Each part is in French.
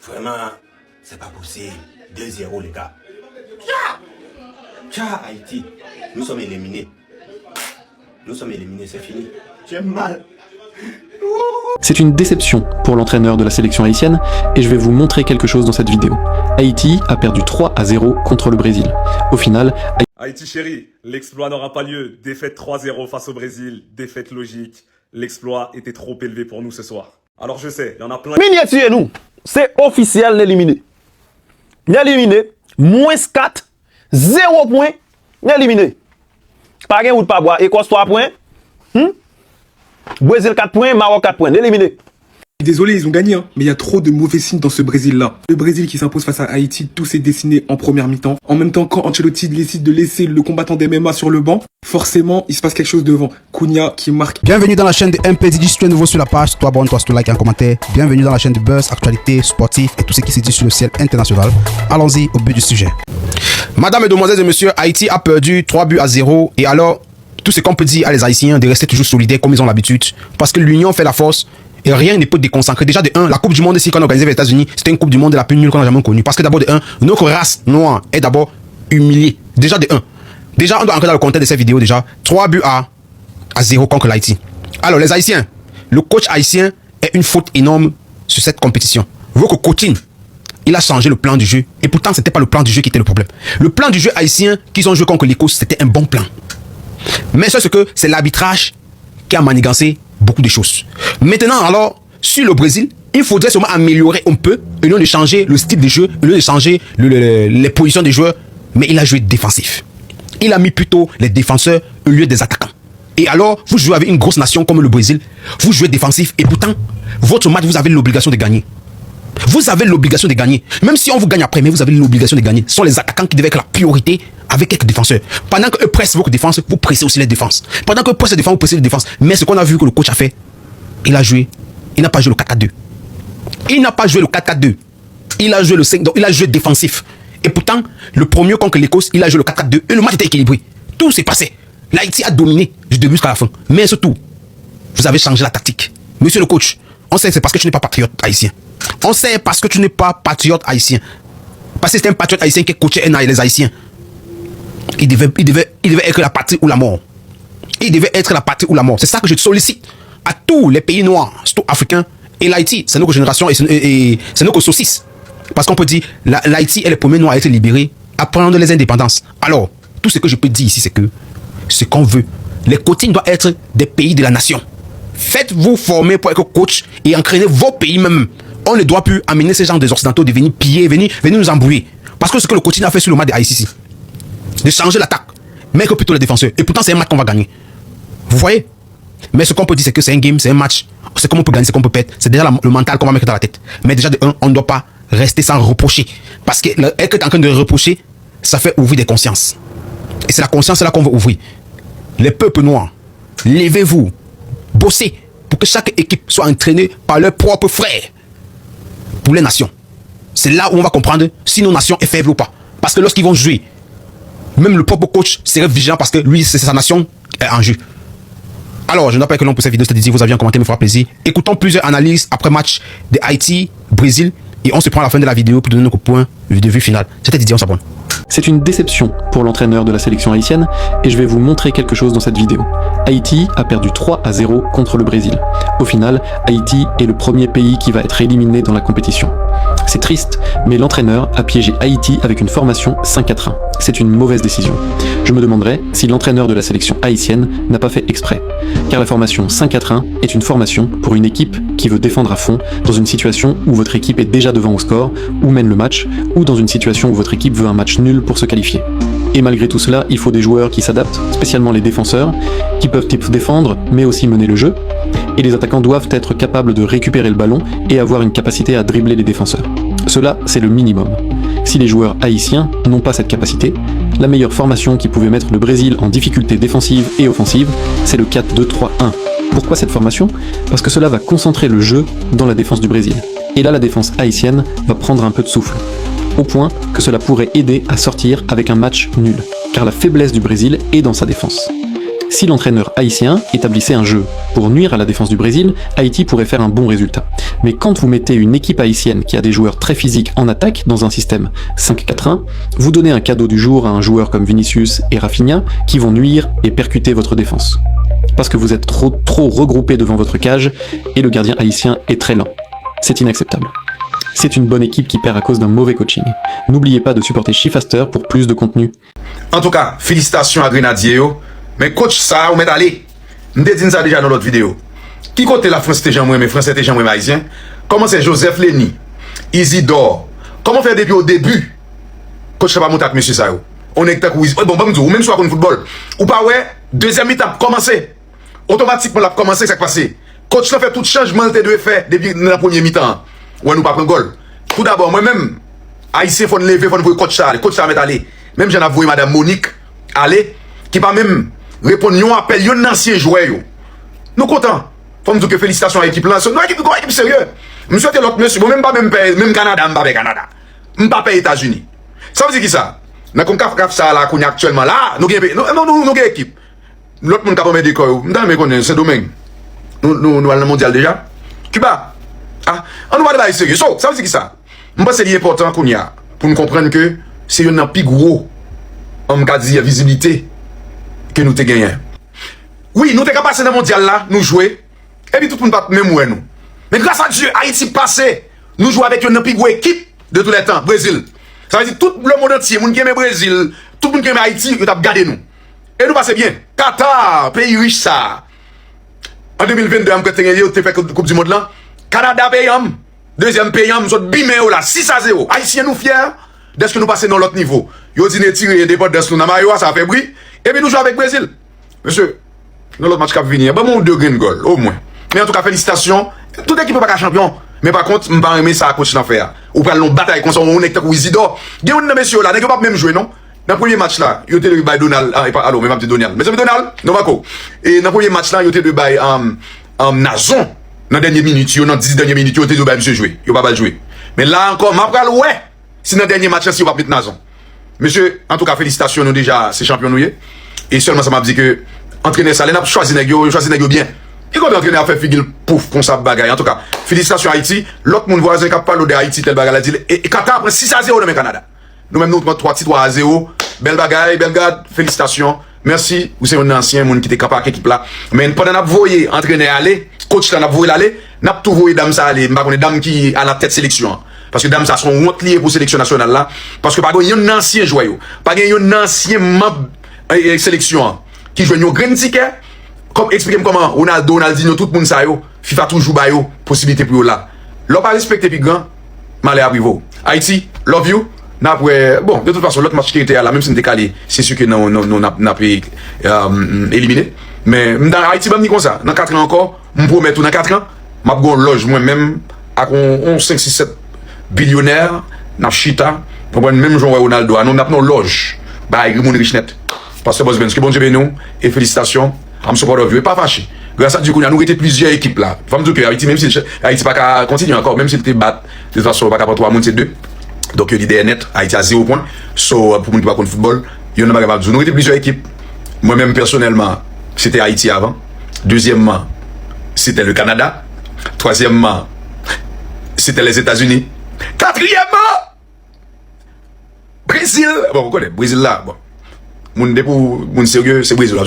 Vraiment, c'est pas possible. 2-0 les gars. Tcha, Haïti. Nous sommes éliminés. Nous sommes éliminés, c'est fini. J'ai mal. C'est une déception pour l'entraîneur de la sélection haïtienne et je vais vous montrer quelque chose dans cette vidéo. Haïti a perdu 3-0 contre le Brésil. Au final, Haïti chérie, l'exploit n'aura pas lieu. Défaite 3-0 face au Brésil, défaite logique. L'exploit était trop élevé pour nous ce soir. Alors je sais, il y en a plein... Miniature nous, c'est officiel éliminé. Éliminé, moins 4, 0 point, éliminé. Pas gain ou de pas boire, Écosse 3 points. Brésil 4 points, Maroc 4 points, éliminé. Désolé, ils ont gagné, hein, mais il y a trop de mauvais signes dans ce Brésil-là. Le Brésil qui s'impose face à Haïti, tout s'est dessiné en première mi-temps. En même temps, quand Ancelotti décide de laisser le combattant d'MMA sur le banc, forcément, il se passe quelque chose devant. Cunha qui marque. Bienvenue dans la chaîne de MPDJ. Si tu es nouveau sur la page, toi abonne-toi, si tu like et un commentaire. Bienvenue dans la chaîne de buzz, actualité, sportif et tout ce qui se dit sur le ciel international. Allons-y au but du sujet. Madame, Mesdemoiselles et Messieurs, Haïti a perdu 3-0. Et alors, tout ce qu'on peut dire à les Haïtiens de rester toujours solidaires comme ils ont l'habitude. Parce que l'union fait la force. Et rien ne peut déconcentrer. Déjà de 1, la Coupe du Monde ici qu'on a organisée aux États-Unis, c'était une Coupe du Monde la plus nulle qu'on a jamais connue. Parce que d'abord de 1, notre race noire est d'abord humiliée. Déjà de 1. Déjà, on doit entrer dans le contexte de cette vidéo déjà. 3-0 contre l'Haïti. Alors les Haïtiens, le coach haïtien est une faute énorme sur cette compétition. Votre coaching, il a changé le plan du jeu. Et pourtant, c'était pas le plan du jeu qui était le problème. Le plan du jeu haïtien qu'ils ont joué contre l'Écosse, c'était un bon plan. Mais c'est ce que c'est l'arbitrage qui a manigancé beaucoup de choses. Maintenant, alors, sur le Brésil, il faudrait seulement améliorer un peu, au lieu de changer le style de jeu, au lieu de changer les positions des joueurs, mais il a joué défensif. Il a mis plutôt les défenseurs au lieu des attaquants. Et alors, vous jouez avec une grosse nation comme le Brésil, vous jouez défensif, et pourtant, votre match, vous avez l'obligation de gagner. Vous avez l'obligation de gagner. Même si on vous gagne après, mais vous avez l'obligation de gagner. Ce sont les attaquants qui devaient être la priorité avec quelques défenseurs. Pendant qu'eux pressent votre défense, vous pressez aussi les défenses. Pendant que pressent les défenses, vous pressez les défenses. Mais ce qu'on a vu que le coach a fait, il a joué. Il n'a pas joué le 4-4-2. Il n'a pas joué le 4-4-2. Il a joué le 5, donc il a joué défensif. Et pourtant, le premier contre l'Écosse, il a joué le 4-4-2. Et le match était équilibré. Tout s'est passé. L'Haïti a dominé du début jusqu'à la fin. Mais surtout, vous avez changé la tactique. Monsieur le coach, on sait que c'est parce que tu n'es pas patriote haïtien. On sait parce que tu n'es pas patriote haïtien. Parce que c'est un patriote haïtien qui coachait les Haïtiens. Il devait être la patrie ou la mort. Il devait être la patrie ou la mort. C'est ça que je sollicite à tous les pays noirs, surtout africains. Et l'Haïti, c'est notre génération et c'est notre saucisse. Parce qu'on peut dire, l'Haïti est le premier noir à être libéré à prendre les indépendances. Alors, tout ce que je peux dire ici, c'est que ce qu'on veut, les coachings doivent être des pays de la nation. Faites-vous former pour être coach et entraîner vos pays même. On ne doit plus amener ces gens des Occidentaux de venir piller, venir nous embrouiller. Parce que ce que le coaching a fait sur le match de Haïti, de changer l'attaque, mais que plutôt les défenseurs. Et pourtant, c'est un match qu'on va gagner. Vous voyez? Mais ce qu'on peut dire, c'est que c'est un game, c'est un match. C'est comment on peut gagner, c'est qu'on peut perdre. C'est déjà le mental qu'on va mettre dans la tête. Mais déjà, de 1, on ne doit pas rester sans reprocher. Parce que être que tu es en train de reprocher, ça fait ouvrir des consciences. Et c'est la conscience là qu'on veut ouvrir. Les peuples noirs, levez-vous, bossez pour que chaque équipe soit entraînée par leurs propres frères. Pour les nations. C'est là où on va comprendre si nos nations est faible ou pas. Parce que lorsqu'ils vont jouer, même le propre coach serait vigilant parce que lui, c'est sa nation en jeu. Alors, je n'appelle que l'on pour cette vidéo, c'est-à-dire vous aviez un commentaire, me fera plaisir. Écoutons plusieurs analyses après match de Haïti, Brésil, et on se prend à la fin de la vidéo pour donner notre point de vue final. C'était Didier, on s'abonne. c'est une déception pour l'entraîneur de la sélection haïtienne et je vais vous montrer quelque chose dans cette vidéo. Haïti a perdu 3-0 contre le Brésil. Au final, Haïti est le premier pays qui va être éliminé dans la compétition. C'est triste, mais l'entraîneur a piégé Haïti avec une formation 5-4-1. C'est une mauvaise décision. Je me demanderais si l'entraîneur de la sélection haïtienne n'a pas fait exprès. Car la formation 5-4-1 est une formation pour une équipe qui veut défendre à fond dans une situation où votre équipe est déjà devant au score, ou mène le match, ou dans une situation où votre équipe veut un match nul pour se qualifier. Et malgré tout cela, il faut des joueurs qui s'adaptent, spécialement les défenseurs, qui peuvent défendre mais aussi mener le jeu, et les attaquants doivent être capables de récupérer le ballon et avoir une capacité à dribbler les défenseurs. Cela, c'est le minimum. Si les joueurs haïtiens n'ont pas cette capacité, la meilleure formation qui pouvait mettre le Brésil en difficulté défensive et offensive, c'est le 4-2-3-1. Pourquoi cette formation? Parce que cela va concentrer le jeu dans la défense du Brésil. Et là, la défense haïtienne va prendre un peu de souffle. Au point que cela pourrait aider à sortir avec un match nul. Car la faiblesse du Brésil est dans sa défense. Si l'entraîneur haïtien établissait un jeu pour nuire à la défense du Brésil, Haïti pourrait faire un bon résultat. Mais quand vous mettez une équipe haïtienne qui a des joueurs très physiques en attaque dans un système 5-4-1, vous donnez un cadeau du jour à un joueur comme Vinicius et Rafinha qui vont nuire et percuter votre défense. Parce que vous êtes trop regroupés devant votre cage et le gardien haïtien est très lent. C'est inacceptable. C'est une bonne équipe qui perd à cause d'un mauvais coaching. N'oubliez pas de supporter Shifaster pour plus de contenu. En tout cas, félicitations à Grenadier. Mais coach ça, on met aller. Nous dit ça déjà dans l'autre vidéo. Qui côté la France était jamais mais français était jamais haïtien? Comment c'est Joseph Lenny, Isidore? Comment faire depuis au début? Coach ça va monter avec monsieur ça. On est bon bon même soit qu'on football. Ou pas ouais, deuxième mi-temps commencer. Automatiquement la commencer ça passé. Coach ça fait tout changement de faire depuis dans la première mi-temps. Ouais nous pas prendre goal. Tout d'abord moi-même haïtien faut lever faut voir coach ça met aller. Même j'en avoué madame Monique aller qui pas même répondre yon appel yon ancien joueur yo. Nous content. Faut me dire que félicitations à l'équipe là. Non équipe sérieux. Me souhaite l'autre monsieur bon même pas même Canada, m'pas Canada. M'pas pays États-Unis. Ça veut dire qui ça? Dans comme cap ça là qu'on actuellement là, nous gagne équipe. L'autre monde capable de décor. M'dame me connaît c'est domaine. Nous allons le mondial déjà. Cuba. Ah, on va débat sérieux. So, ça veut dire qui ça? M'pas c'est important qu'on y a pour nous comprendre que c'est un plus gros on m'a dit visibilité que nous te gagné. Oui, nous te capable passer dans le mondial là, nous jouer et puis tout le monde pas même nous. Mais grâce à Dieu, Haïti passé, nous jouons avec une plus grosse équipe de tous les temps, Brésil. Ça veut dire tout le monde entier, monde qui aime Brésil, tout le monde qui aime Haïti, il a gardé nous. Et nous passons bien. Qatar, pays riche ça. En 2022, on a fait Coupe du Monde là. Canada pays deuxième pays nous autres bimé là 6-0. Haïtiens nous fiers dès que nous passons dans l'autre niveau. Yo dit tirer indépendance nous dans Mayo, ça fait bruit. Et puis nous jouons avec Brésil. Monsieur, dans l'autre match qui va venir, bon, 2 green goal, au moins. Mais en tout cas, félicitations. Toute équipe n'est pas champion. Mais par contre, je ne vais pas aimer ça à coach d'en faire. Ou prendre une bataille contre on est avec Isidore. Il y a un monsieur là, n'est pas même jouer, non? Dans le premier match là, il y a eu de Donald. Ah, allô, mais pas Donald. Mais c'est Donald, non, Marco. Et dans le premier match là, il y a eu de Nazon. Dans la dernière minute, dans 10 dernières minutes, il y a eu de monsieur jouer. Il n'y a pas jouer. Mais là encore, ma pral, ouais. Si dans le dernier match là, si on va mettre Nazon. Monsieur, en tout cas, félicitations, nous déjà, c'est champion nous. Et seulement ça m'a dit que entraîner ça, il a choisi nègre bien. Il compte entraîner à faire figure pouf comme ça bagaille. En tout cas, félicitations à Haïti. L'autre monde voisin qui parle de Haïti tel bagaille dit et Qatar après 6-0 dans le Canada. Nous même nous prend 3-0. Belle bagaille, belle garde, félicitations. Merci, vous c'est un ancien monde qui était capable équipe là. Mais pendant n'a voyé entraîner aller, coach là n'a voyé aller, n'a tout voyé dame ça aller, pas connait dame qui à la tête sélection. Parce que dame ça sont honte lié pour sélection nationale là parce que pas un ancien joueur, pas un ancien membre sélection qui joue un grand ticket. Comme expliquez comment Ronaldinho tout le monde ça yo, FIFA toujours ba yo possibilité pour là. L'on pas respecter puis grand malheur arrive. Haïti, love you. Bon, de toute façon l'autre match qui était là même si on était calé, c'est sûr que non n'a pas éliminé. Mais dans Haïti même ni comme ça, dans 4 ans encore, on promet tout dans 4 ans, m'a gon loge moi même à 11 5 6 7 billionnaires n'a chita, même Jean Ronaldo, nous n'a non loge. Bah mon richnet. Parce que boss Ben, ce que bon Dieu bénisse et félicitations. I'm support of you. Et pas fâché. Grâce à Dieu, nous été plusieurs équipes là. Faut me dire que Haïti, même si Haïti pas continue encore, même s'il était battu, de toute façon, pas capable 3 c'est 2. Donc, il y a l'idée net, Haïti à 0 points. So, pour nous qui pas contre football, il y en a pas capable de dire. Nous été plusieurs équipes. Moi-même, personnellement, c'était Haïti avant. Deuxièmement, c'était le Canada. Troisièmement, c'était les États-Unis. Quatrièmement, Brésil. Bon, vous connaissez, Brésil là, bon. Moun sérieux, c'est Brésil là,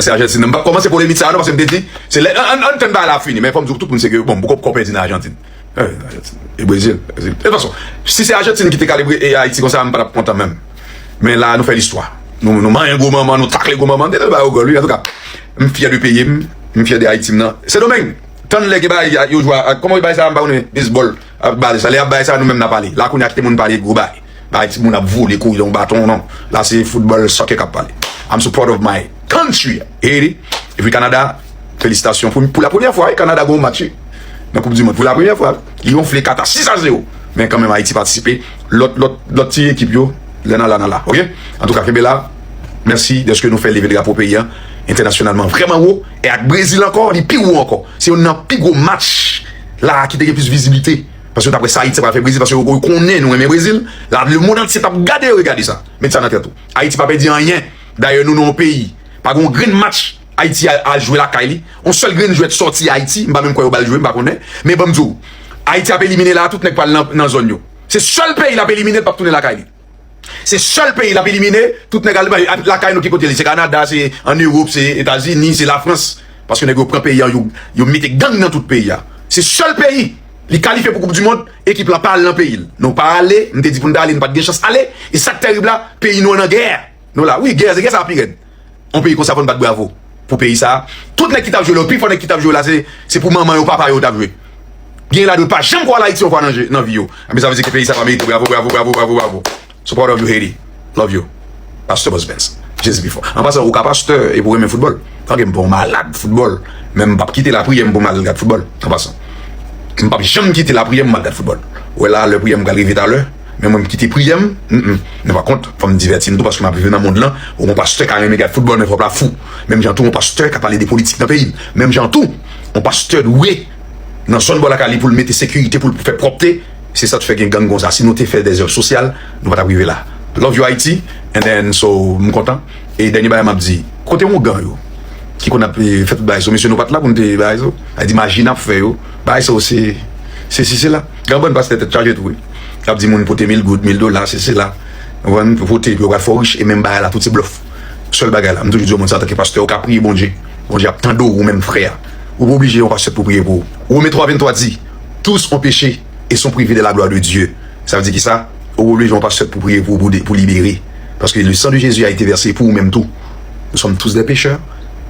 c'est Argentine. On va commencer pour les mythes, parce que je me dis, c'est un temps à la fin, mais il faut me dire que tout le monde sait que, bon, beaucoup de copains disent Argentine. Et Brésil. De toute façon, si c'est Argentine qui était calibré et Haïti, comme ça, je ne suis pas content même. Mais là, nous faisons l'histoire. Nous mangeons un gros moment, nous taclons un gros moment, en tout cas, je suis fier du pays, je suis fier d'Haïti. C'est domaine. Tant les gars, ils jouent, comment ils baillent ça, baseball, ça, nous-mêmes, n'a parlé. Là, qu'on a quitté mon parler, gros bail. Haïti, on a volé les couilles, on bâton, non. Là, c'est football, soccer qui a parlé. I'm so proud of my country. Et puis Canada, félicitations. Pour la première fois, Canada a un match dans la Coupe du Monde. Pour la première fois, ils ont fait 4-6-0. Mais quand même, Haïti participé. L'autre équipe, là. Ok? En tout cas, Kebela, merci de ce que nous faisons lever le drapeau pays internationalement. Vraiment haut. Et avec Brésil encore, il est plus haut encore. C'est un plus gros match là qui a plus de visibilité. Parce que après ça, Haïti va faire Brésil parce qu'on connaît nous, mais Brésil, là, le monde entier a regardé ça. Mais ça n'a pas tout. Haïti n'a pas dit rien. D'ailleurs, nous, dans le pays, Pas un grand match Haïti a joué la Kaili. On seul grand joueur sorti Haïti, pas même quoi il va jouer, pas connaît. Mais bon Haïti a éliminé là tout n'est pas dans la zone yo. C'est seul pays qui a éliminé pas tourner la Kaili. C'est seul pays qui a éliminé tout n'est la Kaili qui côté c'est Canada, c'est en Europe, c'est États-Unis, c'est la France parce que les prend pays yo mettent gang dans tout pays. C'est seul pays qui qualifié pour Coupe du monde équipe là parle dans pays. Non pas aller, me dit pour d'aller pas de chance aller et ça terrible là, pays nous en guerre. Non là, oui, guerre ça pire. On pays comme ça pour battre bravo pour pays ça. Tout les qui t'a joué le plus fort qui t'a joué là c'est pour maman et papa yo t'a joué. Bien là de pas jamais voir l'Haïti on va dans vie yo. Mais ça veut dire que pays ça va mériter bravo. So proud of you Haiti. Love you. Pastor Boss Benz. Just before. En passant au pasteur et pour aimer football. Quand même pour malade football, même pas quitter la prière pour malade football. En passant. Je pas jamais quitter la prière pour malade football. Ouais là le prière m'arriver tout à l'heure. Mais moi quitter prière, ne pas compte, faut me divertir tout parce que m'a vivre dans le monde là où mon pasteur qui a aimé regarder football mais faut pas fou. Même gens tout mon pasteur qui a parlé des politiques dans le pays. Même gens tout mon pasteur doué dans son bol à pour le mettre sécurité pour le faire propreté. C'est ça tu fais gang comme ça. Si nous te fait des heures sociales, nous va arriver là. Love you Haiti and then so me content et dernier bail m'a dit côté mon gang yo qui qu'on a fait bail so monsieur nous pas là pour nous bail so. A dit imagine a fait yo. Bail ça aussi c'est là. Gabon passe tête chargé tout. Il a dit mon pote 1000 gouttes, $1000 c'est là. On va voter pour va fort riche et même bail là tout c'est bluff. Seul bagarre là, me toujours dire mon ça que pasteur au cap prier bon Dieu. Bon Dieu a tant d'eau ou même frère. Ou obligé on pasteur pour prier pour. Ou mais 3:23 dit tous ont péché et sont privés de la gloire de Dieu. Ça veut dire qui ça? Aujourd'hui, on passe pour prier pour libérer. Parce que le sang de Jésus a été versé pour nous-mêmes tout. Nous sommes tous des pécheurs.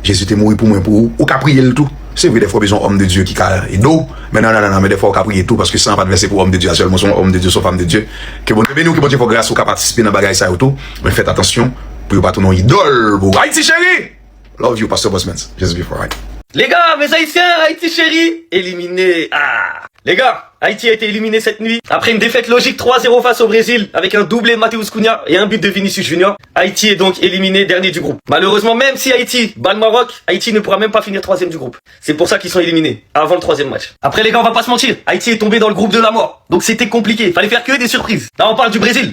Jésus est mort pour moi, pour vous. Ou qu'à prier le tout. C'est vrai, des fois, besoin homme de Dieu qui a d'eau. Mais non, mais des fois, on qu'à prier tout parce que ça n'a pas de versé pour homme de Dieu. Seulement, son homme de Dieu, son femme de Dieu. Que bon Dieu, nous, que bon Dieu, faut grâce, ou qu'à participer dans le bagage, ça, tout. Mais faites attention pour ne pas tourner idole. Haïti chérie! Love you, Pastor Bossman. Just before right. Les gars, mes Haïtiens, Haïti chéri, éliminé. Ah. Les gars, Haïti a été éliminé cette nuit. Après une défaite logique 3-0 face au Brésil, avec un doublé de Mateus Cunha et un but de Vinicius Junior, Haïti est donc éliminé dernier du groupe. Malheureusement, même si Haïti bat le Maroc, Haïti ne pourra même pas finir 3e du groupe. C'est pour ça qu'ils sont éliminés, avant le 3e match. Après les gars, on va pas se mentir, Haïti est tombé dans le groupe de la mort. Donc c'était compliqué, fallait faire que des surprises. Là on parle du Brésil,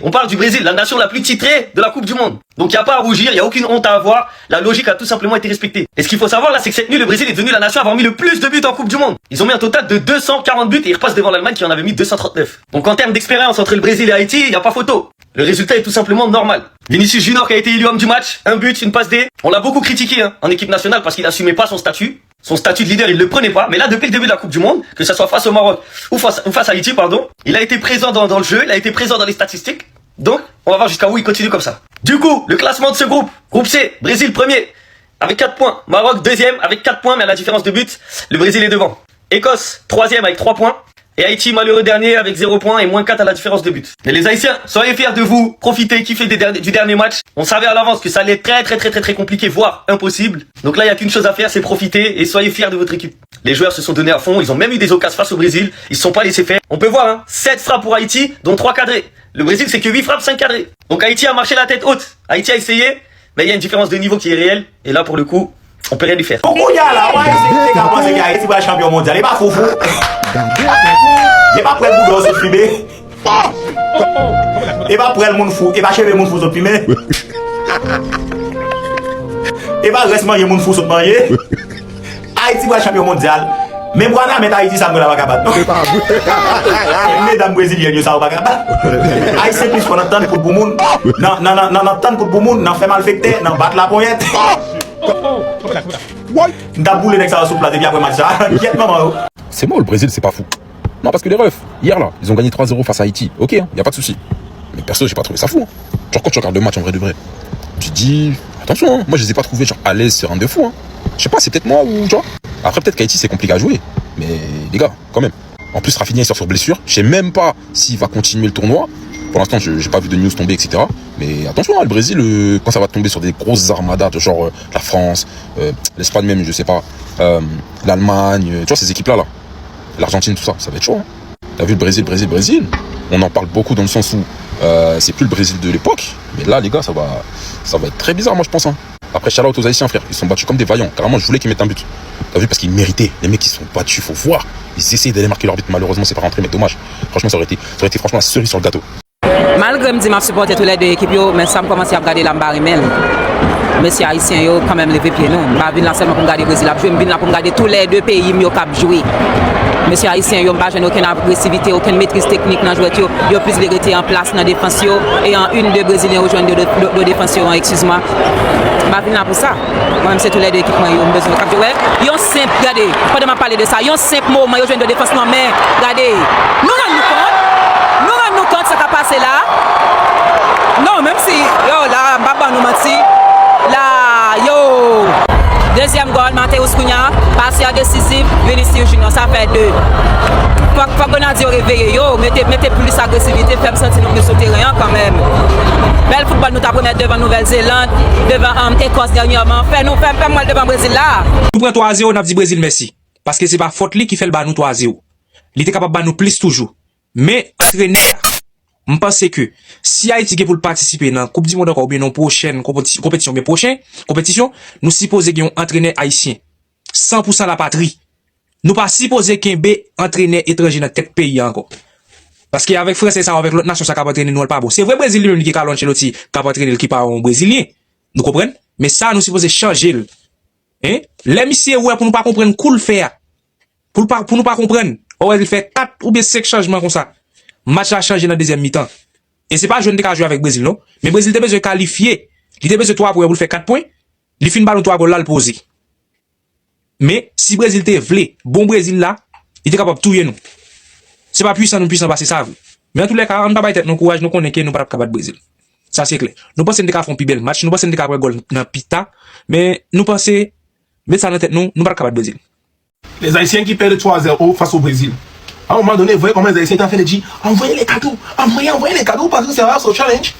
la nation la plus titrée de la Coupe du Monde. Donc il n'y a pas à rougir, il n'y a aucune honte à avoir, la logique a tout simplement été respectée. Et ce qu'il faut savoir là, c'est que cette nuit, le Brésil est devenu la nation à avoir mis le plus de buts en Coupe du Monde. Ils ont mis un total de 240 buts et ils repassent devant l'Allemagne qui en avait mis 239. Donc en termes d'expérience entre le Brésil et Haïti, il n'y a pas photo. Le résultat est tout simplement normal. Vinicius Junior qui a été élu homme du match, un but, une passe D. On l'a beaucoup critiqué en équipe nationale parce qu'il assumait pas son statut. Son statut de leader, il le prenait pas. Mais là, depuis le début de la Coupe du Monde, que ça soit face au Maroc ou face à Haïti, pardon, il a été présent dans le jeu, il a été présent dans les statistiques. Donc, on va voir jusqu'à où il continue comme ça. Du coup, le classement de ce groupe, groupe C, Brésil premier, avec 4 points. Maroc deuxième, avec 4 points, mais à la différence de but, le Brésil est devant. Écosse, troisième avec 3 points. Et Haïti, malheureux dernier, avec 0 points et moins 4 à la différence de but. Mais les Haïtiens, soyez fiers de vous, profitez, kiffez du dernier match. On savait à l'avance que ça allait être très compliqué, voire impossible. Donc là, il n'y a qu'une chose à faire, c'est profiter et soyez fiers de votre équipe. Les joueurs se sont donnés à fond, ils ont même eu des occasions face au Brésil, ils se sont pas laissés faire. On peut voir, 7 frappes pour Haïti, dont 3 cadrés. Le Brésil, c'est que 8 frappes, 5 cadrés. Donc Haïti a marché la tête haute. Haïti a essayé, mais il y a une différence de niveau qui est réelle. Et là, pour le coup, on peut rien lui faire. Beaucoup de gars là, ouais, c'est qu'à penser qu'Haïti va être champion mondial. Il n'est pas fou. Il n'est pas prêt pour le filmer. Il n'est pas prêt le monde fou. Il va chez le monde fou, filmer. Il va rester manger le monde fou, manger. Haïti va être champion mondial. Mais moi, je vais Haïti, ça me va pas. Mesdames brésiliennes, ça va pas. Haïti, plus qu'on attend pour le monde. Non, attend pour le monde, non, fait mal fêter, non, battre la poignette. C'est moi le Brésil, c'est pas fou. Non, parce que les refs, hier là, ils ont gagné 3-0 face à Haïti. Ok, y a pas de souci. Mais perso, j'ai pas trouvé ça fou. Genre, quand tu regardes le match en vrai de vrai, tu te dis, attention, moi je les ai pas trouvés genre à l'aise sur un de fou. Je sais pas, c'est peut-être moi ou genre. Après, peut-être qu'Haïti c'est compliqué à jouer. Mais les gars, quand même. En plus, Rafinha il sort sur blessure. Je sais même pas s'il va continuer le tournoi. Pour l'instant, j'ai pas vu de news tomber, etc. Mais attention, le Brésil, quand ça va tomber sur des grosses armadas, genre la France, l'Espagne même, je sais pas, l'Allemagne, tu vois, ces équipes-là, l'Argentine, tout ça, ça va être chaud. T'as vu le Brésil, on en parle beaucoup dans le sens où c'est plus le Brésil de l'époque. Mais là, les gars, ça va être très bizarre, moi, je pense. Après, shout out aux Haïtiens, frère. Ils sont battus comme des vaillants. Carrément, je voulais qu'ils mettent un but. T'as vu, parce qu'ils méritaient. Les mecs, ils sont battus, faut voir. Ils essayaient d'aller marquer leur but. Malheureusement, c'est pas rentré, mais dommage. Franchement, ça aurait été franchement la cerise sur le gâteau. Malgré que je supporte tous les deux équipes, mais ça me commence à regarder la barre même. Monsieur haïtien yo quand même levé pied non. Pas venir là seulement pour regarder Brésil, je venir là pour regarder tous les deux pays yo cap jouer. Monsieur haïtien yo pas aucune agressivité, aucune maîtrise technique dans jouet yo. Yo plus vérité en place dans défense yo et en une de Brésiliens rejoindre de défense yo, excuse-moi. Pas venir là pour ça. Moi-même c'est tous les deux équipements yo besoin de cap jouer. Yo simple, regardez, pendant m'a parler de ça, yo simple moment yo joindre de défense non mais regardez. Nous rendons compte ça qui a passé là. Non, même si yo là baba nous menti. Là yo deuxième goal Mateus Cunha, passé décisif, Vinicius Junior, ça fait 2. Faut qu'on a dit réveiller yo, mettez plus agressivité, faire sentir nous sur terrain quand même. Bel football nous t'a promettre devant Nouvelle-Zélande, devant Écosse dernièrement, fait mal devant Brésil là. Nous prenons 3-0, on a dit Brésil merci parce que c'est pas faute li qui fait le ban nous 3-0. Il était capable de ban nous plus toujours. Mais entraîner je pense que si Haïti pour participer dans la Coupe du Monde encore ou bien dans prochaine compétition, mais prochaine compétition, nous supposons qu'il y a un entraîneur haïtien. 100% la patrie. Nous pas supposé qu'il y ait un entraîneur étranger dans tel pays encore. Parce qu'avec France et ça, avec l'autre nation, ça va entraîner nous pas bon. C'est vrai Brésilien qui a Ancelotti, qui a entraîné qui pas un Brésilien. Nous comprenons? Mais ça, nous supposons changer. Hein? Les messieurs, ouais, pour nous pas comprendre, cool faire. Pour nous pas comprendre. Ouais, il fait 4 ou bien 5 changements comme ça. Match a changé dans la deuxième mi-temps. Et c'est pas jeune qui a joué avec Brésil, non? Mais Brésil a besoin de qualifier. Il a besoin de 3 points pour faire 4 points. Il finit ballon 3 goals là, le poser. Mais, si Brésil te voulait, bon Brésil là, il était capable de touiller nous. C'est pas puissant, nous puissant, c'est ça. Mais en tous les cas, on n'a pas tête, nous courage, nous connaissons que nous pas capable de Brésil. Ça, c'est clair. Nous pensons que nous avons fait un plus bel match, nous pensons que nous avons fait un goal dans Pita, mais nous pensons, mais ça dans tête, nous pas capable de Brésil. Les Haïtiens qui perdent 3-0 face au Brésil. À un moment donné, vous voyez comment les Haïtiens ont fait dit envoyez les cadeaux, envoyez les cadeaux parce que c'est House of Challenge.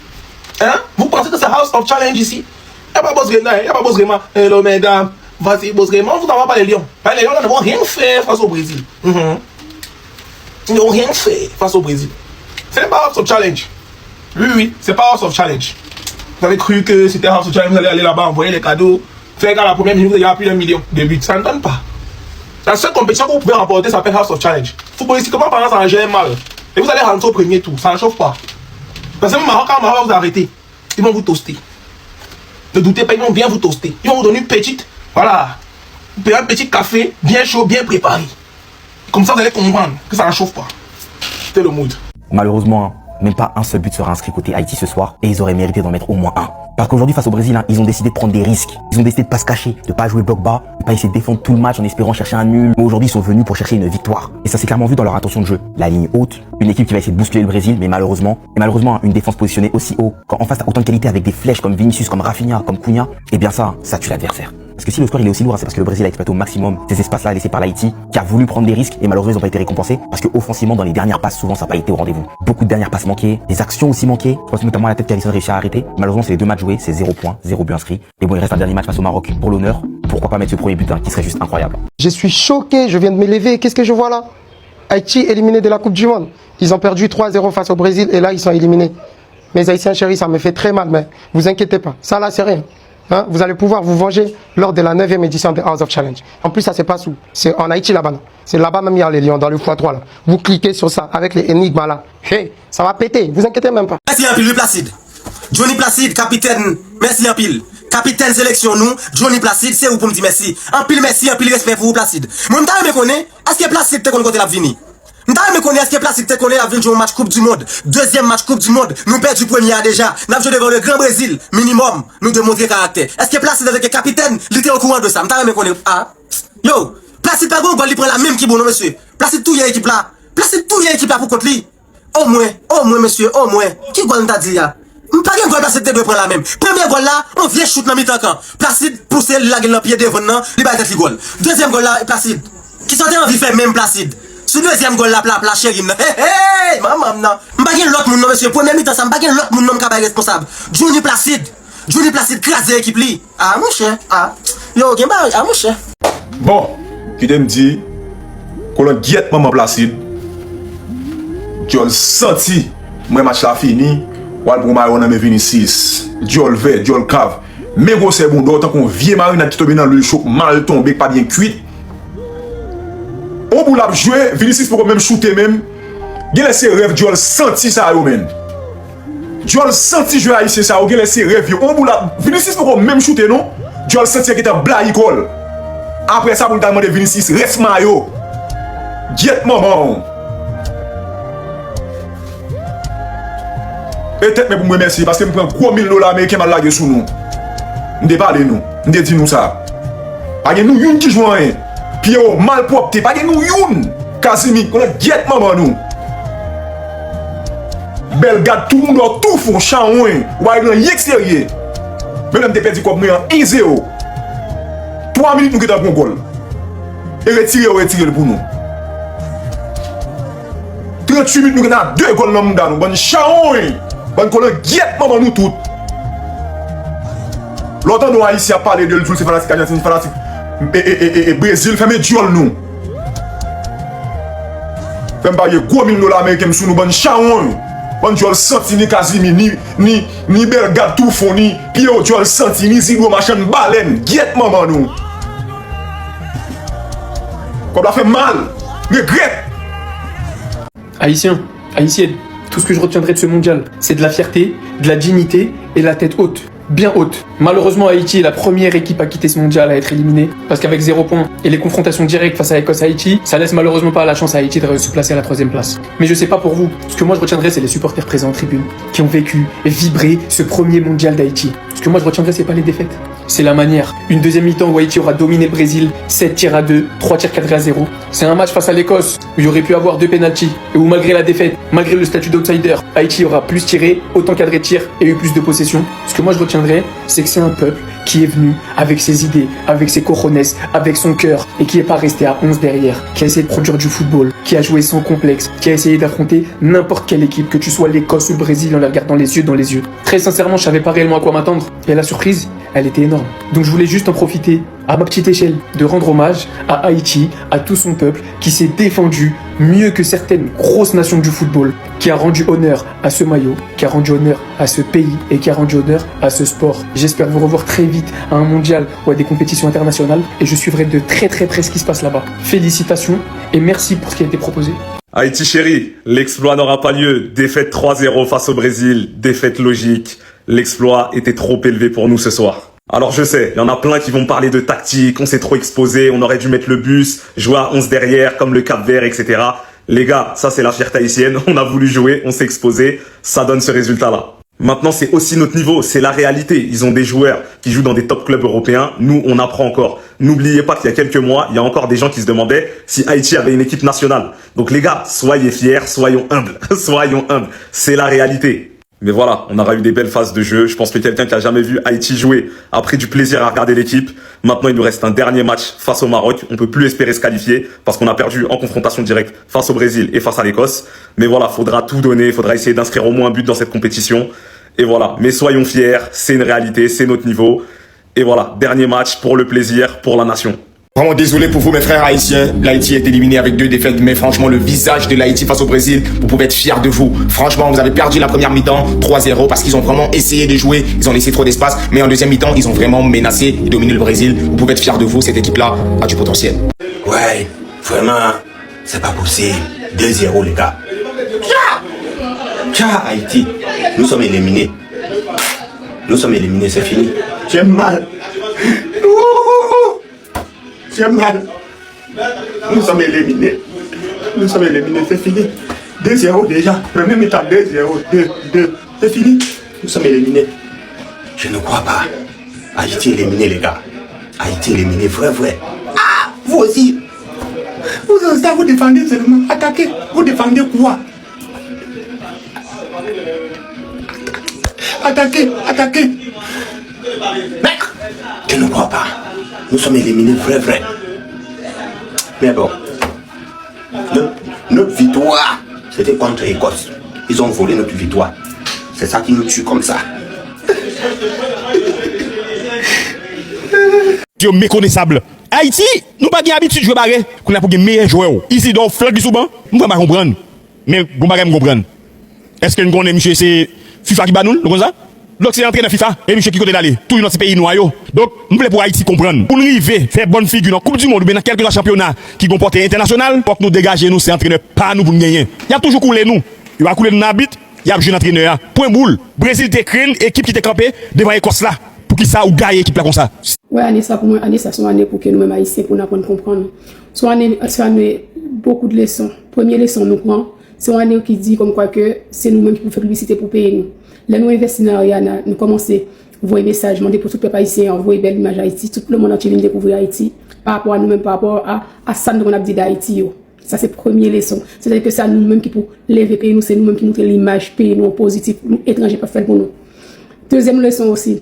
Hein? Vous pensez que c'est House of Challenge ici? Il n'y a pas de boss il n'y a pas de boss vraiment. Hello mesdames, voici boss vraiment. Vous n'avez pas les lions. Les lions n'ont rien fait face au Brésil. Ils n'ont rien fait face au Brésil. Ce n'est pas House of Challenge. Oui, c'est pas House of Challenge. Vous avez cru que c'était House of Challenge, vous allez aller là-bas, envoyer les cadeaux, faire qu'à la première minute, il y a plus d'1 million de buts. Ça ne donne pas. La seule compétition que vous pouvez remporter s'appelle House of Challenge. Footballistiquement parlant, ça en gère mal. Et vous allez rentrer au premier tour, ça ne chauffe pas. Parce que Maroc, quand Maroc va vous arrêter, ils vont vous toaster. Ne doutez pas, ils vont bien vous toaster. Ils vont vous donner une petite, voilà, un petit café bien chaud, bien préparé. Comme ça, vous allez comprendre que ça ne chauffe pas. C'était le mood. Malheureusement, même pas un seul but sera inscrit côté Haïti ce soir et ils auraient mérité d'en mettre au moins un. Parce qu'aujourd'hui face au Brésil, ils ont décidé de prendre des risques. Ils ont décidé de pas se cacher, de pas jouer bloc bas, de pas essayer de défendre tout le match en espérant chercher un nul. Mais aujourd'hui, ils sont venus pour chercher une victoire. Et ça s'est clairement vu dans leur intention de jeu. La ligne haute, une équipe qui va essayer de bousculer le Brésil, mais malheureusement, une défense positionnée aussi haut. Quand en face t'as autant de qualité avec des flèches comme Vinicius, comme Rafinha, comme Cunha, et bien ça tue l'adversaire. Parce que si le score il est aussi lourd, c'est parce que le Brésil a exploité au maximum ces espaces-là laissés par l'Haïti, qui a voulu prendre des risques et malheureusement ils n'ont pas été récompensés parce que offensivement dans les dernières passes souvent ça n'a pas été au rendez-vous. Beaucoup de dernières passes manquées, des actions aussi manquées. Je pense notamment à la tête qu'Alisson réussit à arrêter. Malheureusement c'est les 2 matchs joués, c'est 0 points, 0 but inscrit. Et bon il reste un dernier match face au Maroc pour l'honneur. Pourquoi pas mettre ce premier but qui serait juste incroyable. Je suis choqué, je viens de m'élever. Qu'est-ce que je vois là? Haïti éliminé de la Coupe du Monde. Ils ont perdu 3-0 face au Brésil et là ils sont éliminés. Mes Haïtiens chéris, ça me fait très mal, mais vous inquiétez pas. Ça là c'est rien. Hein, vous allez pouvoir vous venger lors de la 9e édition de House of Challenge. En plus, ça c'est pas sous. C'est en Haïti là-bas. C'est là-bas même il y a les lions dans le x3 là. Vous cliquez sur ça avec les énigmes là. Hey, ça va péter. Vous inquiétez même pas. Merci un pile, Placide. Johnny Placide, capitaine. Merci un pile. Capitaine sélection nous, Johnny Placide, c'est où pour me dire merci. Un pile merci, un pile respect pour vous Placide. Moi me connais, est-ce que Placide te connaît côté la vini? Me connais, est-ce que Placide te connaît la vini jouer au match Coupe du Monde? Deuxième match Coupe du Monde, nous perdu premier déjà. Nous joué devant le Grand Brésil, minimum, nous de montrer caractère. Est-ce que Placide avec le capitaine, il était au courant de ça? Me connais, ah? Yo, Placide pas bon, il prend la même qui bon, non monsieur. Placide tout y équipe là. Placide tout y équipe là pour contre lui. Au moins monsieur, au moins. Qui goal t'a dit là? Pas bien goal Placide te prendre la même. Premier goal là, on vient shoot dans mi-temps quand. Placide pousse la gueule dans pied devant non, il va être le goal. Deuxième goal là, Placide. Qui sortait envie faire même Placide. Sur deuxième goal là, la chérie, hey, maman, non. M'baguen l'autre moun non, monsieur. Premier mi-temps, ça m'baguen l'autre moun non, m'kaba responsable. Johnny Placide, crase l'équipe li. Ah, mon cher, ah. Yo, gen ba, ah, mon cher. Bon, qui te me dit, qu'on l'on guette maman Placide. Diol senti, moi match la fini, ou al pour mayon nan me Vinicius. Diol ve, diol cave. Mais gros c'est bon, d'autant qu'on vient marinade qui tombe dans le choc, mal tombé, pas bien cuit. Au bout la jouer, Vinicius pour même shooter même. Il laisse rêve Diol senti ça yo men. Tu as le senti jouer haïtien ça, ou bien laisser rêver. On boula, Vinicius nous même shooter non? Tu as le senti qu'il était bla école. Après ça, vous demandez Vinicius, reste maillot. Get maman. Peut-être mais pour me remercier parce que je prends gros $1000 américains mal laguer sous nous. M'de parler nous, m'de dit nous ça. Pas nous youn qui joue rien. Puis mal propre, pas nous youn. Casimir, on a get maman nous. Belgrade, tout le monde tout font chanouin. Ou à l'extérieur. Mais là, m'te perdu comme nous en 1-0. 3 minutes nous qui t'avons un goal. Et retirer le pour nous. 38 minutes nous qui avons 2 goals dans le monde. Bon chanouin. Bon qu'on a get maman nous toutes. L'autre nous haïtiens parler de tous ces fanatiques argentins, fanatiques et Brésil fait mes duels nous. Fait pas gros $1000 américains sous nous bon chanouin. Bon duel senti ni Casimir ni Belgrade tout fond ni Pio duel senti ni Zigo machin baleine. Get maman nous. Comme ça fait mal. Regrette. Haïtiens, haïtiennes, tout ce que je retiendrai de ce mondial, c'est de la fierté, de la dignité et la tête haute. Bien haute. Malheureusement, Haïti est la première équipe à quitter ce mondial à être éliminée, parce qu'avec 0 points et les confrontations directes face à Écosse-Haïti, ça laisse malheureusement pas la chance à Haïti de se placer à la 3e place. Mais je sais pas pour vous, ce que moi je retiendrai, c'est les supporters présents en tribune, qui ont vécu et vibré ce premier mondial d'Haïti. Ce que moi je retiendrai, c'est pas les défaites, c'est la manière. Une deuxième mi-temps où Haïti aura dominé le Brésil, 7-2, 3-0. C'est un match face à l'Écosse, où il y aurait pu avoir 2 pénaltys, et où malgré la défaite, malgré le statut d'outsider, Haïti aura plus tiré, autant cadré de tirs et eu plus de possession. Ce que moi je retiendrai, c'est que c'est un peuple qui est venu avec ses idées, avec ses cojones, avec son cœur, et qui n'est pas resté à 11 derrière, qui a essayé de produire du football, qui a joué sans complexe, qui a essayé d'affronter n'importe quelle équipe, que tu sois l'Écosse ou le Brésil, en les regardant les yeux dans les yeux. Très sincèrement, je savais pas réellement à quoi m'attendre, et la surprise, elle était énorme. Donc je voulais juste en profiter, à ma petite échelle, de rendre hommage à Haïti, à tout son peuple, qui s'est défendu mieux que certaines grosses nations du football, qui a rendu honneur à ce maillot, qui a rendu honneur à ce pays et qui a rendu honneur à ce sport. J'espère vous revoir très vite à un mondial ou à des compétitions internationales et je suivrai de très près ce qui se passe là-bas. Félicitations et merci pour ce qui a été proposé. Haïti chéri, l'exploit n'aura pas lieu. Défaite 3-0 face au Brésil, défaite logique. L'exploit était trop élevé pour nous ce soir. Alors je sais, il y en a plein qui vont parler de tactique, on s'est trop exposé, on aurait dû mettre le bus, jouer à 11 derrière comme le Cap-Vert, etc. Les gars, ça c'est la fierté haïtienne, on a voulu jouer, on s'est exposé, ça donne ce résultat-là. Maintenant c'est aussi notre niveau, c'est la réalité. Ils ont des joueurs qui jouent dans des top clubs européens, nous on apprend encore. N'oubliez pas qu'il y a quelques mois, il y a encore des gens qui se demandaient si Haïti avait une équipe nationale. Donc les gars, soyez fiers, soyons humbles, soyons humbles, c'est la réalité. Mais voilà, on aura eu des belles phases de jeu. Je pense que quelqu'un qui a jamais vu Haïti jouer a pris du plaisir à regarder l'équipe. Maintenant, il nous reste un dernier match face au Maroc. On peut plus espérer se qualifier parce qu'on a perdu en confrontation directe face au Brésil et face à l'Écosse. Mais voilà, faudra tout donner. Faudra essayer d'inscrire au moins un but dans cette compétition. Et voilà. Mais soyons fiers. C'est une réalité. C'est notre niveau. Et voilà. Dernier match pour le plaisir, pour la nation. Vraiment désolé pour vous mes frères haïtiens, l'Haïti est éliminé avec 2 défaites, mais franchement le visage de l'Haïti face au Brésil, vous pouvez être fiers de vous. Franchement vous avez perdu la première mi-temps 3-0 parce qu'ils ont vraiment essayé de jouer, ils ont laissé trop d'espace, mais en deuxième mi-temps ils ont vraiment menacé et dominé le Brésil. Vous pouvez être fiers de vous, cette équipe-là a du potentiel. Ouais, vraiment, c'est pas possible. 2-0 les gars. Tcha Haïti, nous sommes éliminés. Nous sommes éliminés, c'est fini. J'ai mal. J'ai mal. Nous sommes éliminés. Nous sommes éliminés, c'est fini. 2-0 déjà. Premier mi-temps, 2-0. 2-2. C'est fini. Nous sommes éliminés. Je ne crois pas. Haïti éliminé, les gars. Haïti éliminé, vrai. Ah, vous aussi. Vous défendez seulement. Attaquez. Vous défendez quoi? Attaquez. Mec, je ne crois pas. Nous sommes éliminés, vrai. Mais bon, notre victoire, c'était contre l'Écosse. Ils ont volé notre victoire. C'est ça qui nous tue comme ça. Dieu méconnaissable. Haïti, nous pas l'habitude de jouer barré. Qu'on a pour les meilleurs joueurs. Ici, dans le flanc du souvent, nous ne pouvons pas comprendre. Mais vous ne pouvez pas comprendre. Est-ce que nous connaissons monsieur, c'est FIFA qui bat nous, comme ça? Donc c'est entré dans FIFA et monsieur qui côté d'aller tout dans ces pays noirs. Donc nous voulons pour Haïti comprendre pour nous arriver faire bonne figure dans Coupe du monde ou bien dans quelques championnats qui vont porter international pour que nous dégager nous c'est entraîneur pas nous pour gagner. Il y a toujours coulé nous. Il va couler dans habit il y a un entraîneur. Point boule. Brésil t'es créé, équipe qui t'est campée devant l'Écosse là. Pour qui ça ou gagner équipe là comme ça. Ouais, année ça pour moi, année ça sont année pour que nous-mêmes haïtiens pour nous apprendre à comprendre. Soit année beaucoup de leçons. Première leçon nous prend, c'est une année qui dit comme quoi que c'est nous-mêmes qui pouvons faire publicité pour payer nous. Là nous investissons dans Ariana, nous commençons envoyer message, demander pour tout le peuple haïtien, envoyer belle image Haïti, tout le monde entier vient découvrir Haïti par rapport à nous-mêmes, par rapport à ça nous a dit d'Haïti. Ça c'est première leçon. C'est-à-dire que c'est nous-mêmes qui pour lever pays nous, c'est nous-mêmes qui montrent l'image pays nous en positif, nous étrangers pas faire pour nous. Deuxième leçon aussi,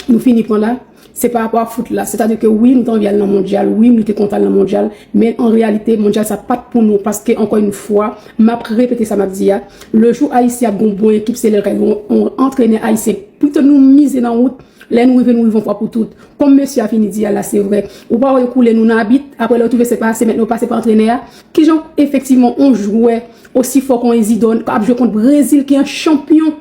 nous finissons là, c'est par rapport à foot là. C'est-à-dire que oui, nous sommes dans le mondial, oui, nous sommes contents dans le mondial, mais en réalité, le mondial, ça pas pour nous. Parce que, encore une fois, m'a répété ça, m'a dit, le jour Haïtien a une bonne équipe, c'est le rêve. On entraîne Haïtien. Plutôt nous miser dans la route, là, nous vivons pour tout. Comme monsieur a fini de dire là, c'est vrai. Ou pas recouler, nous n'habite, après le trouver, c'est passé, maintenant, passer par entraîner. Qui, genre, effectivement, on jouait aussi fort qu'on Zidane, quand joué contre Brésil, qui est un champion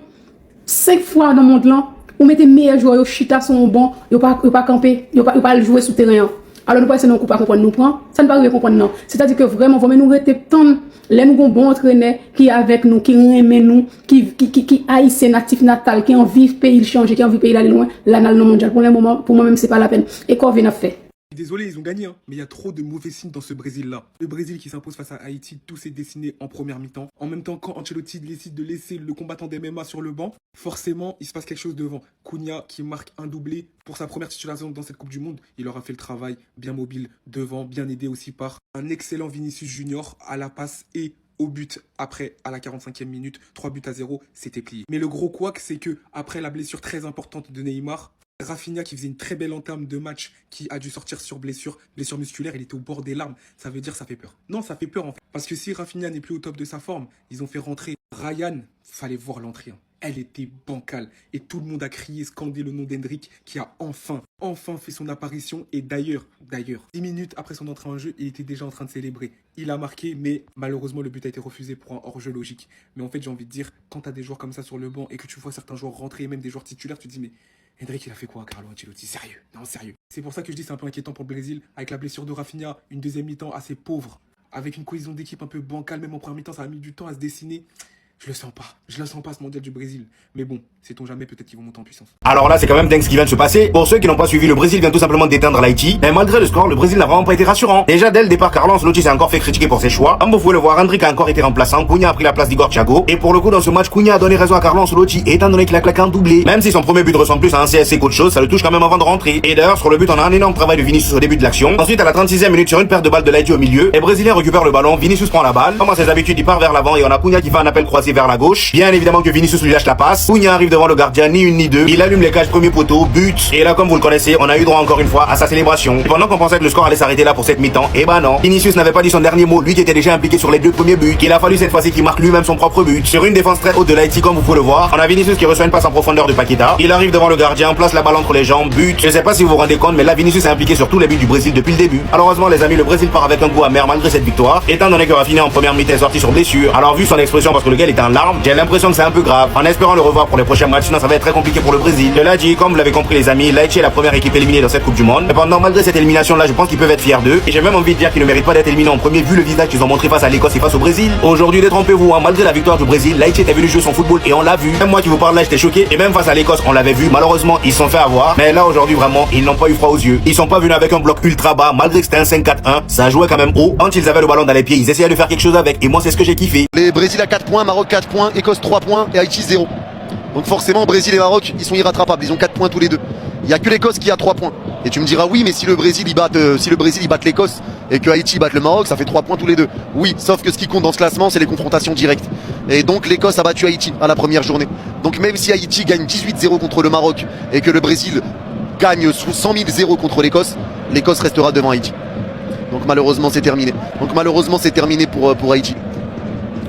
5 fois dans le monde là. Ou mettez meilleurs joueurs, yo chita son bon, yo pas camper, yo pas jouer sous terrain. Alors nous pensons qu'on pas comprendre nous prend, ça ne pas comprendre non. C'est-à-dire que vraiment faut nous rester tant les nous bon entraîneur qui est avec nous, qui aime nous, qui haïtien natif natal, qui envie pays changer, qui envie pays aller loin, là dans le mondial. Pour le moment, pour moi même c'est pas la peine. Et qu'on vient à faire. Désolé, ils ont gagné, hein, mais il y a trop de mauvais signes dans ce Brésil-là. Le Brésil qui s'impose face à Haïti, tout s'est dessiné en première mi-temps. En même temps, quand Ancelotti décide de laisser le combattant d'MMA sur le banc, forcément, il se passe quelque chose devant. Cunha qui marque un doublé pour sa première titularisation dans cette Coupe du Monde. Il aura fait le travail, bien mobile devant, bien aidé aussi par un excellent Vinicius Junior à la passe et au but. Après, à la 45e minute, 3-0, c'était plié. Mais le gros couac, c'est que après la blessure très importante de Neymar, Rafinha qui faisait une très belle entame de match qui a dû sortir sur blessure musculaire, il était au bord des larmes. Ça veut dire ça fait peur. Non, ça fait peur en fait. Parce que si Rafinha n'est plus au top de sa forme, ils ont fait rentrer Ryan, fallait voir l'entrée. Hein. Elle était bancale. Et tout le monde a crié, scandé le nom d'Hendrick qui a enfin fait son apparition. Et d'ailleurs, 10 minutes après son entrée en jeu, il était déjà en train de célébrer. Il a marqué, mais malheureusement, le but a été refusé pour un hors-jeu logique. Mais en fait, j'ai envie de dire, quand tu as des joueurs comme ça sur le banc et que tu vois certains joueurs rentrer, et même des joueurs titulaires, tu te dis, mais Hendrick, il a fait quoi, Carlo Ancelotti? Sérieux? Non, sérieux. C'est pour ça que je dis c'est un peu inquiétant pour le Brésil, avec la blessure de Rafinha, une deuxième mi-temps assez pauvre, avec une cohésion d'équipe un peu bancale, même en première mi-temps, ça a mis du temps à se dessiner. Je le sens pas ce mondial du Brésil. Mais bon, sait-on jamais, peut-être qu'ils vont monter en puissance. Alors là, c'est quand même dingue ce qui vient de se passer. Pour ceux qui n'ont pas suivi, le Brésil vient tout simplement d'éteindre l'Haïti. Mais malgré le score, le Brésil n'a vraiment pas été rassurant. Déjà, dès le départ, Carlo Ancelotti s'est encore fait critiquer pour ses choix. Comme vous pouvez le voir, Hendrick a encore été remplaçant. Cunha a pris la place d'Igor Thiago. Et pour le coup, dans ce match, Cunha a donné raison à Carlo Ancelotti, étant donné qu'il a claqué un doublé. Même si son premier but ressemble plus à un CSC qu'autre chose, ça le touche quand même avant de rentrer. Et d'ailleurs, sur le but, on a un énorme travail de Vinicius au début de l'action. Ensuite, à la 36e minute, sur une paire de balles de l'Haïti au milieu, les Brésiliens récupèrent le ballon. Vinicius prend la balle. Comme à ses habitudes, il part vers l'avant et on a Cunha qui fait un appel croisé vers la gauche. Bien évidemment que Vinicius lui lâche la passe. Cunha arrive devant le gardien, ni une ni deux. Il allume les cages, premier poteau, but. Et là, comme vous le connaissez, on a eu droit encore une fois à sa célébration. Et pendant qu'on pensait que le score allait s'arrêter là pour cette mi-temps, eh ben non. Vinicius n'avait pas dit son dernier mot, lui qui était déjà impliqué sur les 2 premiers buts. Il a fallu cette fois-ci qu'il marque lui-même son propre but. Sur une défense très haute de l'Haïti, comme vous pouvez le voir, on a Vinicius qui reçoit une passe en profondeur de Paqueta. Il arrive devant le gardien, place la balle entre les jambes, but. Je sais pas si vous vous rendez compte, mais là, Vinicius est impliqué sur tous les buts du Brésil depuis le début. Alors heureusement, les amis, le Brésil part avec un goût amer malgré cette victoire. Étant donné que Rafinha en première mi-temps est sorti sur blessure. Alors vu son expression parce que le gars était en larmes, j'ai l'impression que c'est un peu grave. En espérant le revoir pour les prochains matchs, sinon ça va être très compliqué pour le Brésil. Cela dit, comme vous l'avez compris les amis, l'Haïti est la première équipe éliminée dans cette Coupe du Monde. Cependant, malgré cette élimination là, je pense qu'ils peuvent être fiers d'eux. Et j'ai même envie de dire qu'ils ne méritent pas d'être éliminés en premier vu le visage qu'ils ont montré face à l'Écosse et face au Brésil. Aujourd'hui, détrompez-vous, hein, malgré la victoire du Brésil, l'Haïti était venu jouer son football et on l'a vu. Même moi qui vous parle là, j'étais choqué. Et même face à l'Écosse, on l'avait vu. Malheureusement, ils se sont fait avoir. Mais là aujourd'hui, vraiment, ils n'ont pas eu froid aux yeux. Ils sont pas venus avec un bloc ultra bas, malgré que c'était un 5-4-1. Ça jouait quand même haut. Quand ils avaient le ballon dans les pieds, ils essayaient de faire quelque chose avec. Et moi, c'est ce que j'ai kiffé. Les Brésil à 4 points, Maroc 4 points, Écosse 3 points et Haïti 0. Donc forcément, Brésil et Maroc, ils sont irrattrapables. Ils ont 4 points tous les deux. Il n'y a que l'Écosse qui a 3 points. Et tu me diras, oui, mais si le Brésil il batte l'Écosse et que Haïti batte le Maroc, ça fait 3 points tous les deux. Oui, sauf que ce qui compte dans ce classement, c'est les confrontations directes. Et donc l'Écosse a battu Haïti à la première journée. Donc même si Haïti gagne 18-0 contre le Maroc et que le Brésil gagne 100 000-0 contre l'Écosse, l'Écosse restera devant Haïti. Donc malheureusement, c'est terminé. Pour Haïti.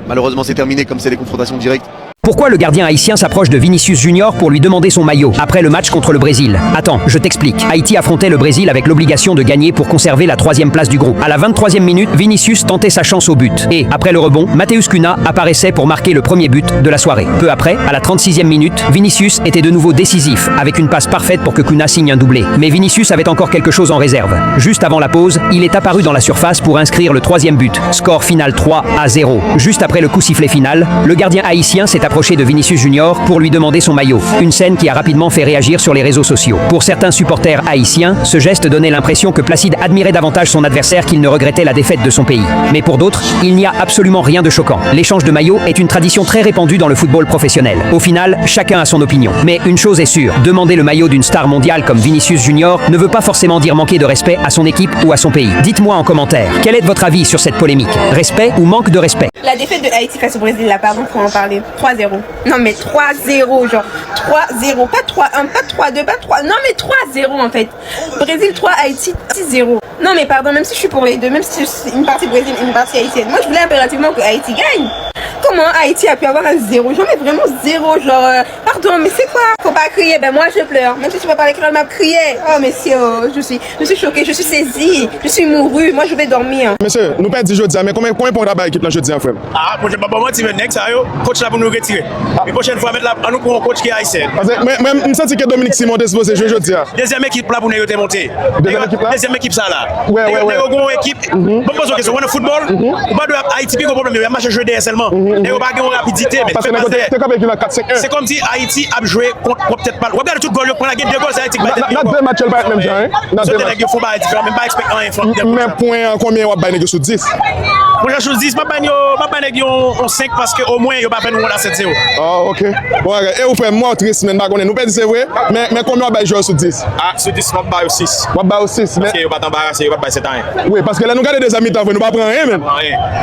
Malheureusement, c'est terminé comme c'est les confrontations directes. Pourquoi le gardien haïtien s'approche de Vinicius Junior pour lui demander son maillot après le match contre le Brésil? Attends, je t'explique. Haïti affrontait le Brésil avec l'obligation de gagner pour conserver la 3e place du groupe. À la 23e minute, Vinicius tentait sa chance au but. Et, après le rebond, Matheus Cunha apparaissait pour marquer le premier but de la soirée. Peu après, à la 36e minute, Vinicius était de nouveau décisif, avec une passe parfaite pour que Cunha signe un doublé. Mais Vinicius avait encore quelque chose en réserve. Juste avant la pause, il est apparu dans la surface pour inscrire le 3e but. Score final 3-0. Juste après le coup sifflet final, le gardien haïtien s'est approché approché de Vinicius Junior pour lui demander son maillot. Une scène qui a rapidement fait réagir sur les réseaux sociaux. Pour certains supporters haïtiens, ce geste donnait l'impression que Placide admirait davantage son adversaire qu'il ne regrettait la défaite de son pays. Mais pour d'autres, il n'y a absolument rien de choquant. L'échange de maillots est une tradition très répandue dans le football professionnel. Au final, chacun a son opinion. Mais une chose est sûre, demander le maillot d'une star mondiale comme Vinicius Junior ne veut pas forcément dire manquer de respect à son équipe ou à son pays. Dites-moi en commentaire, quel est votre avis sur cette polémique? Respect ou manque de respect? La défaite de Haïti face au Brésil, là, pardon pour en parler. 3-0. Non mais 3-0, genre 3-0, pas 3-1, pas 3-2, pas 3... Non mais 3-0 en fait. Brésil 3, Haïti 6-0. Non mais pardon, même si je suis pour les deux, même si c'est une partie Brésil, une partie haïtienne, moi je voulais impérativement que Haïti gagne. Comment Haïti a pu avoir un 0? J'en ai vraiment 0, genre... pardon, mais c'est quoi? Faut pas crier, ben moi je pleure. Même si tu vas parler l'écran, m'a crié. Oh messieurs, je suis choquée, je suis saisie, je suis mourue, moi je vais dormir. Monsieur, nous pas dit jeudi, mais combien de points d'abord l'équipe là jeudi en frère? Ah, moi je pas moi dire next ça yo, coach là pour nous retirer. La prochaine fois mettre là nous pour un coach qui est haïtien. Parce que même on senti que Dominique Simon est supposé jouer jeudi. Deuxième équipe là pour nous monter. Deuxième équipe ça là. Ouais. Une équipe. Bon pose question, on a football, on pas de Haïti pas problème, il y a match jouer seulement. Et on pas gagner rapidité mais c'est comme si Haïti a joué contre peut-être pas. Regarde tout goal, prend la game de goal Haïti. Dans deux matchs pas même genre hein. Dans deux matchs il faut pas différent, même pas expecter rien. Mais point combien on va bailler sur 10? Moi je suis 10, pas bailler on 5 parce que au moins il pas faire nous là 7-0. Ah OK. Bon et vous frère moi triste mais pas connaît. Nous pas dire c'est vrai, mais combien on va jouer sur 10? Ah, sur 10 on va bailler 6. On va bailler 6 mais parce que il va pas t'embarrasser, il va pas passer temps. Oui, parce que là nous garder des amis temps, nous pas prendre rien même.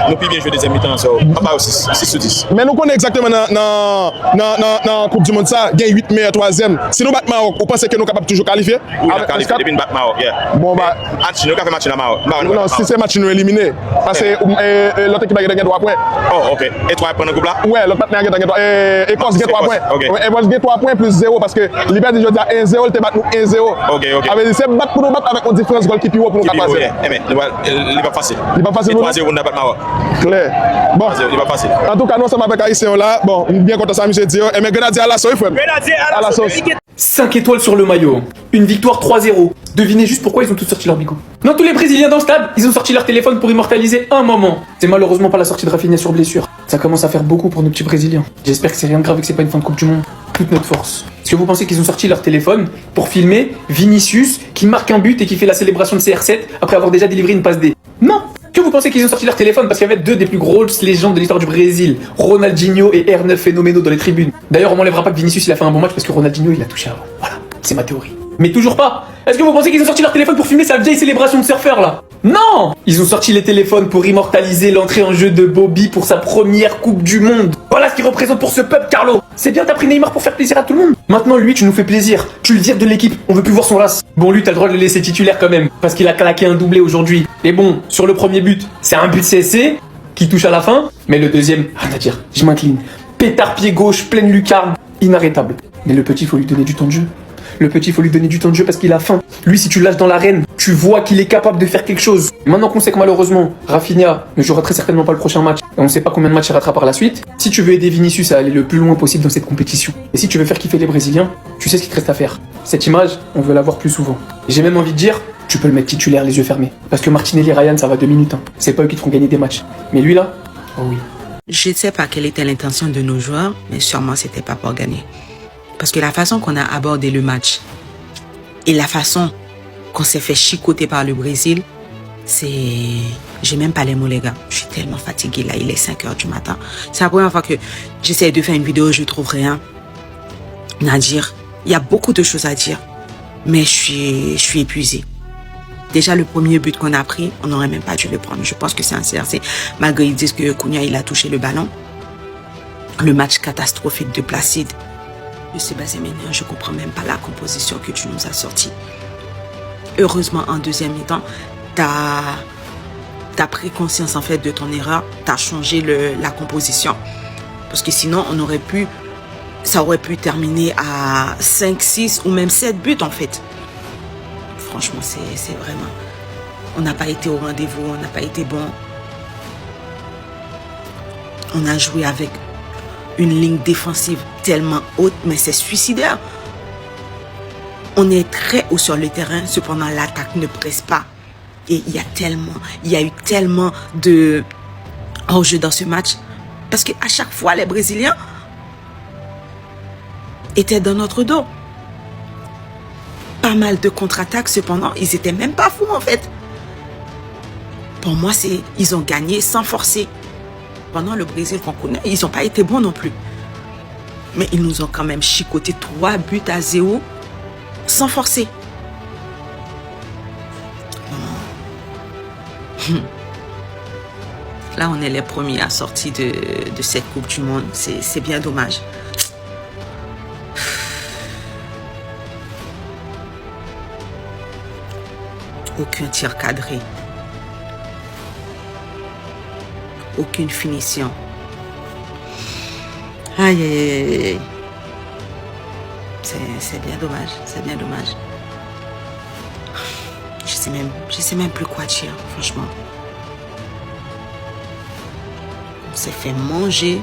Nous puis bien jouer des amis temps ça. On va bailler 6 sur 10. Mais nous connaissons exactement dans Coupe du monde ça, gagne 8 meilleurs 3e. Si nous battons Maroc, vous pensez que nous capable toujours qualifier? Oui, on qualifier depuis battre Maroc, Bon bah nous avons fait match dans Maroc. Non, si c'est match nous éliminé parce que l'autre équipe a gagné 3 points. Oh, OK. Et 3 points dans groupe là? Ouais, l'autre partenaire a gagné 3 Écosse gagne 3 points. Écosse gagne 3 points plus 0 parce que Liberté je dis à 1-0, il te bat nous 1-0. OK. Avec c'est battre pour nous battre avec une différence goal qui plus haut pour nous capable. Mais il va facile. Il va facile. 3-0 on a battre Maroc. Clair. Bon, il va facile. En tout cas, nous sommes avec Haïtien là. Bon, bien content ça monsieur Dio et mais Grenadier à la sauce frère. Grenadier à la sauce. 5 étoiles sur le maillot. Une victoire 3-0. Devinez juste pourquoi ils ont tous sorti leur bigot. Non, tous les Brésiliens dans le stade, ils ont sorti leur téléphone pour immortaliser un moment. C'est malheureusement pas la sortie de Rafinha sur blessure. Ça commence à faire beaucoup pour nos petits Brésiliens. J'espère que c'est rien de grave et que c'est pas une fin de Coupe du Monde. Toute notre force. Est-ce que vous pensez qu'ils ont sorti leur téléphone pour filmer Vinicius qui marque un but et qui fait la célébration de CR7 après avoir déjà délivré une passe D? Non. Que vous pensez qu'ils ont sorti leur téléphone parce qu'il y avait deux des plus grosses légendes de l'histoire du Brésil, Ronaldinho et R9 Phénoménaux dans les tribunes. D'ailleurs, on m'enlèvera pas que Vinicius il a fait un bon match parce que Ronaldinho il a touché avant. Voilà, c'est ma théorie. Mais toujours pas. Est-ce que vous pensez qu'ils ont sorti leur téléphone pour filmer sa vieille célébration de surfeur là? Non! Ils ont sorti les téléphones pour immortaliser l'entrée en jeu de Bobby pour sa première Coupe du Monde. Voilà ce qu'il représente pour ce peuple, Carlo. C'est bien, t'as pris Neymar pour faire plaisir à tout le monde. Maintenant, lui, tu nous fais plaisir. Tu le vires de l'équipe. On veut plus voir son race. Bon, lui, t'as le droit de le laisser titulaire quand même. Parce qu'il a claqué un doublé aujourd'hui. Et bon, sur le premier but, c'est un but CSC qui touche à la fin. Mais le deuxième, rien à dire. Je m'incline. Pétard pied gauche, pleine lucarne. Inarrêtable. Mais le petit, faut lui donner du temps de jeu. Le petit, faut lui donner du temps de jeu parce qu'il a faim. Lui, si tu le lâches dans l'arène, tu vois qu'il est capable de faire quelque chose. Maintenant qu'on sait que malheureusement, Rafinha ne jouera très certainement pas le prochain match, et on ne sait pas combien de matchs il ratera par la suite, si tu veux aider Vinicius à aller le plus loin possible dans cette compétition, et si tu veux faire kiffer les Brésiliens, tu sais ce qu'il te reste à faire. Cette image, on veut la voir plus souvent. Et j'ai même envie de dire, tu peux le mettre titulaire les yeux fermés. Parce que Martinelli et Ryan, ça va 2 minutes. C'est pas eux qui te feront gagner des matchs. Mais lui là, oh oui. Je ne sais pas quelle était l'intention de nos joueurs, mais sûrement c'était pas pour gagner. Parce que la façon qu'on a abordé le match, et la façon qu'on s'est fait chicoter par le Brésil, c'est... J'ai même pas les mots, les gars. Je suis tellement fatiguée, là. Il est 5h du matin. C'est la première fois que j'essaie de faire une vidéo, je trouve rien à dire. Il y a beaucoup de choses à dire, mais je suis épuisée. Déjà, le premier but qu'on a pris, on n'aurait même pas dû le prendre. Je pense que c'est un CRC. Malgré ils disent que Cunha, il a touché le ballon. Le match catastrophique de Placide. Le Sébastien Ménien, je comprends même pas la composition que tu nous as sortie. Heureusement, en deuxième mi-temps, t'as pris conscience en fait de ton erreur, t'as changé la composition. Parce que sinon, ça aurait pu terminer à 5, 6 ou même 7 buts en fait. Franchement, c'est vraiment... On n'a pas été au rendez-vous, on n'a pas été bon. On a joué avec une ligne défensive tellement haute, mais c'est suicidaire. On est très haut sur le terrain, cependant l'attaque ne presse pas. Et il y a eu tellement de hors-jeu dans ce match. Parce qu'à chaque fois, les Brésiliens, étaient dans notre dos. Pas mal de contre-attaques, cependant, ils étaient même pas fous en fait. Pour moi, ils ont gagné sans forcer. Pendant le Brésil qu'on connaît, ils n'ont pas été bons non plus. Mais ils nous ont quand même chicoté 3-0 sans forcer. Là, on est les premiers à sortir de cette Coupe du Monde. C'est bien dommage. Aucun tir cadré. Aucune finition. Aïe, aïe, aïe, aïe. C'est bien dommage. C'est bien dommage. Je sais même plus quoi dire, franchement. On s'est fait manger